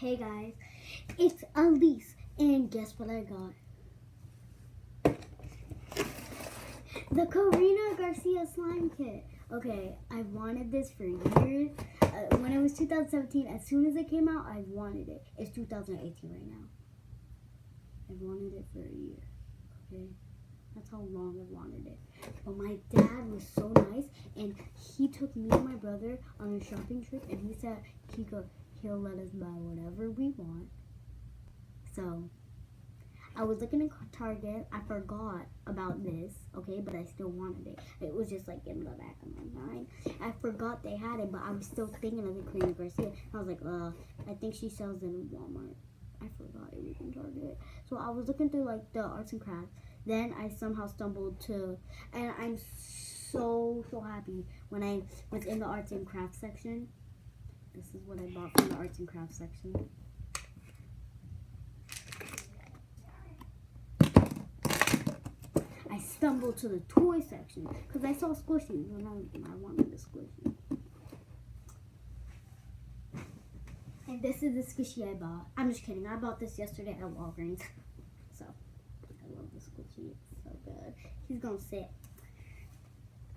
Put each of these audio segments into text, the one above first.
Hey guys, it's Elise, and guess what I got? The Karina Garcia slime kit. Okay, I wanted this for years. When it was 2017, as soon as it came out, I wanted it. It's 2018 right now. I wanted it for a year. Okay, that's how long I wanted it. But my dad was so nice, and he took me and my brother on a shopping trip, and he said he'll let us buy whatever we want. So I was looking at Target. I forgot about this, okay, but I still wanted it. It was just like in the back of my mind. I forgot they had it, but I was still thinking of the Karina Garcia. I was like, I think she sells it in Walmart. I forgot it was in Target. So I was looking through like the arts and crafts. Then I somehow stumbled to, and I'm so happy when I was in the arts and crafts section. This is what I bought from the arts and crafts section. I stumbled to the toy section because I saw squishies and I wanted the squishy. And this is the squishy I bought. I'm just kidding. I bought this yesterday at Walgreens. So, I love the squishy. It's so good. He's going to sit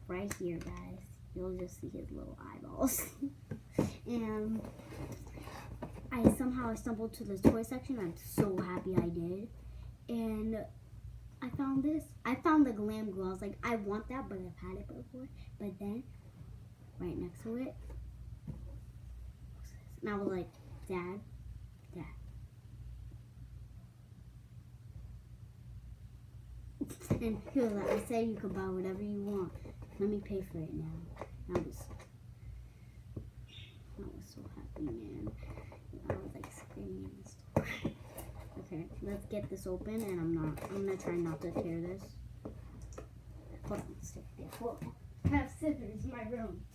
right here, guys. You'll just see his little eyeballs. And I stumbled to this toy section. I'm so happy I did. And I found this. I found the Glam Glue. I was like, I want that, but I've had it before. But then, right next to it, and I was like, Dad. And he was like, I said you could buy whatever you want. Let me pay for it now. I was so happy, man. I was like screaming in the store. Okay, let's get this open, and I'm gonna try not to tear this. Hold on, stick there. Hold on. I have scissors in my room.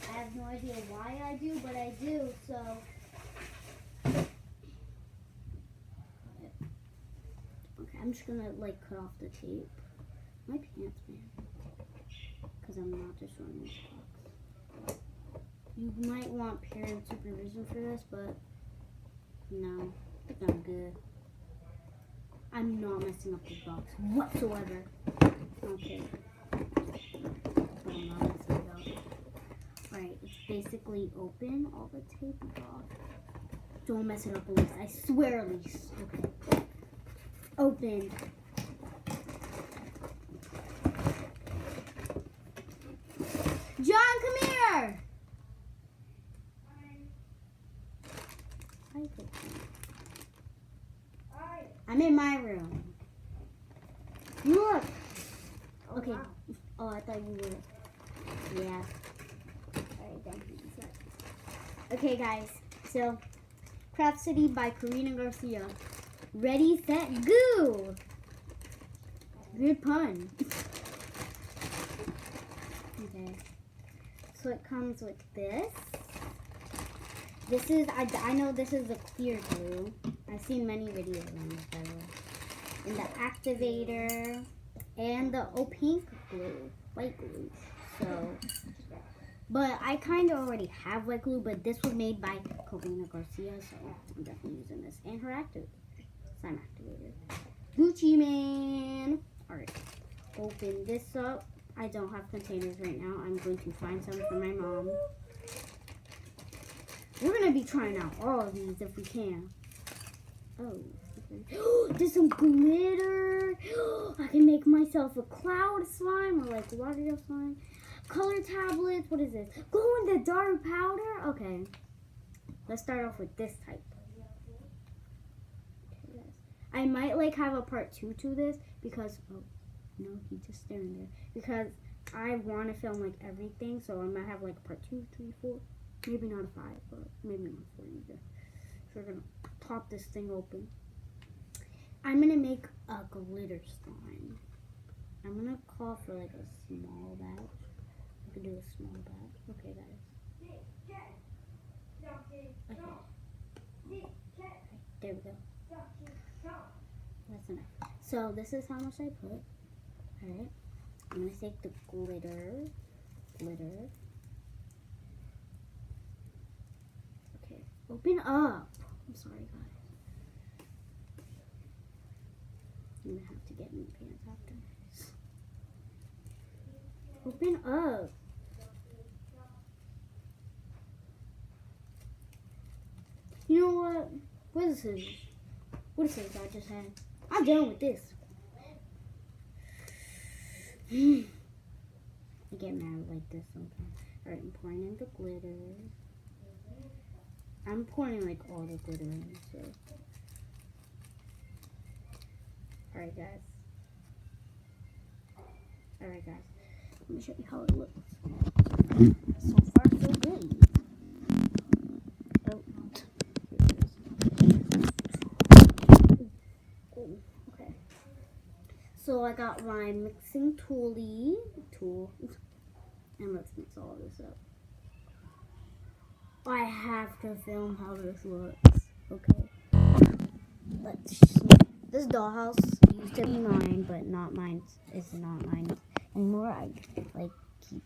I have no idea why I do, but I do, so. Okay, I'm just gonna like cut off the tape. My pants, man. Because I'm not just running this box. You might want parent supervision for this, but no, I think I'm good. I'm not messing up this box whatsoever. Okay. But I'm not messing it up. Alright, it's basically open. All the tape is off. Don't mess it up, Elise. I swear, Elise. Okay. Open. John, come here! I'm in my room. You look. Okay. Wow. Oh, I thought you were. Yeah. Alright, thank you. Okay, guys. So, Craft City by Karina Garcia. Ready, set, go! Good pun. Okay. So it comes with this. This is, I know this is a clear glue. I've seen many videos on this, by the way. And the activator and the pink glue, white glue. So, but I kind of already have white glue, but this was made by Karina Garcia, so I'm definitely using this. And her slime activator. Gucci Man. Alright, open this up. I don't have containers right now. I'm going to find some for my mom. We're going to be trying out all of these if we can. Oh, there's some glitter. I can make myself a cloud slime or like water slime. Color tablets. What is this? Glow in the dark powder. Okay. Let's start off with this type. Okay, I might like have a part 2 to this because, oh, no, he's just staring there. Because I want to film like everything, so I might have like part 2, 3, 4. Maybe not a 5, but maybe not 4 either. So we're going to pop this thing open. I'm going to make a glitter slime. I'm going to call for like a small batch. I could do a small batch. Okay, guys. Okay. There we go. That's enough. So this is how much I put. Alright. I'm going to take the glitter. Okay. Open up. I'm sorry, guys. I'm gonna have to get new pants after this. Open up. You know what? Where's the scissors? What scissors I just had? I'm done with this. I get mad like this sometimes. Alright, I'm pouring in the glitter. I'm pouring like all the glitter in, so. Alright, guys. Alright, guys. Let me show you how it looks. So far, so good. Oh. Okay. So I got my mixing tool. And let's mix all this up. I have to film how this looks. Okay. This dollhouse used to be mine, but not mine. It's not mine anymore. I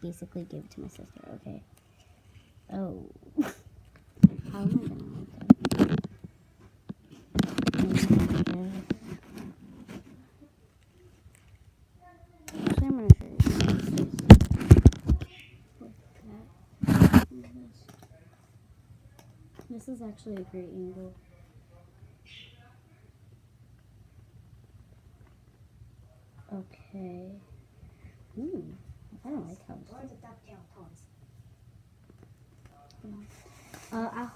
basically give it to my sister. Okay. Oh. How am I gonna make it? Actually, I'm gonna show you. This is actually a great angle. Okay. I don't like how it's. Where's the ducktail toys?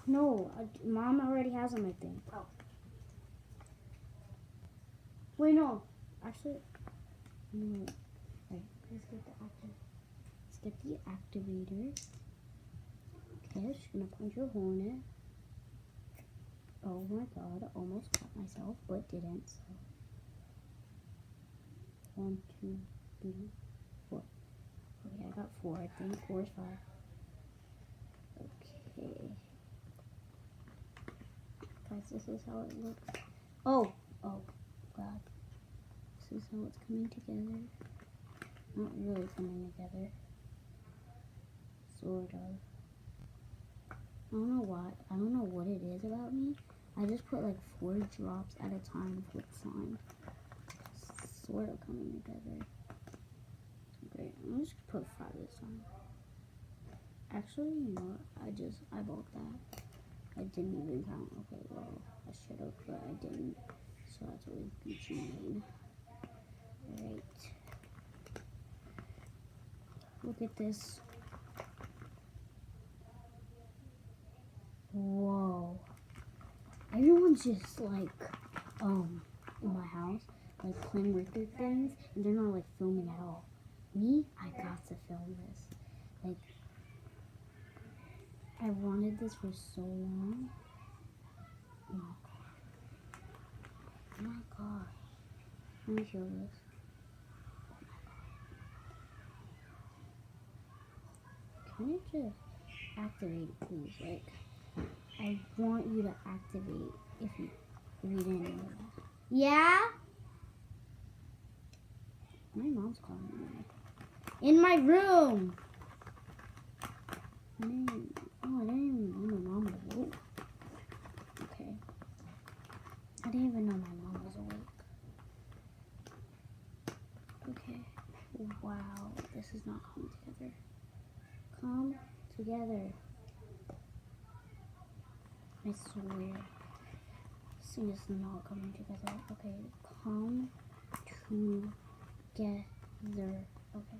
No. Mom already has them, I think. Oh. Wait, no. Actually, no. Right. Let's get the activator. Okay, I'm just gonna punch a hole in it. Oh my god, almost cut myself, but didn't. So. 1, 2, 3, 4. Okay, I got 4. I think 4 is 5. Okay. Guys, this is how it looks. Oh god. This is how it's coming together. Not really coming together. Sort of. I don't know why. I don't know what it is about me. I just put like 4 drops at a time with slime. Sort of coming together. Great. I'm just gonna put 5 this time. Actually, you know what? I eyeballed that. I didn't even count. Okay, well, I should have, but I didn't. So that's always Gucci Mane. Alright. Look at this. Whoa. Everyone's just like, in my house, like playing with their things, and they're not like filming at all. Me, I got to film this. Like, I wanted this for so long. Oh my god. Oh my god. Let me show this. Oh my god. Can you just activate it, please? Like, I want you to activate if you didn't know that. Yeah? My mom's calling me. In my room! I didn't even know my mom was awake. Okay. I didn't even know my mom was awake. Okay. Wow. This is not coming together. Come together. I swear. This thing is not coming together. Okay. Come together. Okay.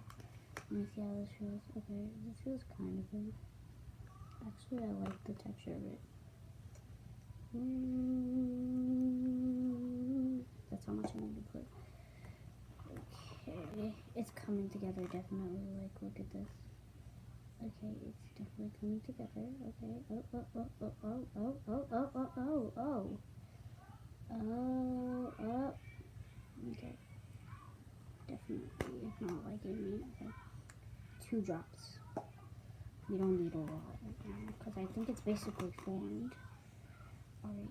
Let me see how this feels. Okay. This feels kind of good. Actually, I like the texture of it. That's how much I need to put. Okay, it's coming together definitely. Like, look at this. Okay, it's definitely coming together. Okay. Okay. Definitely not liking me. Okay. 2 drops. We don't need a lot right now because I think it's basically formed. Alright.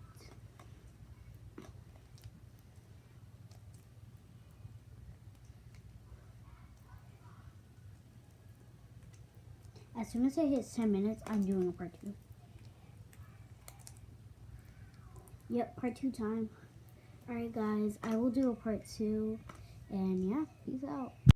As soon as it hits 10 minutes, I'm doing a part 2. Yep, part 2 time. Alright guys, I will do a part 2. And yeah, peace out.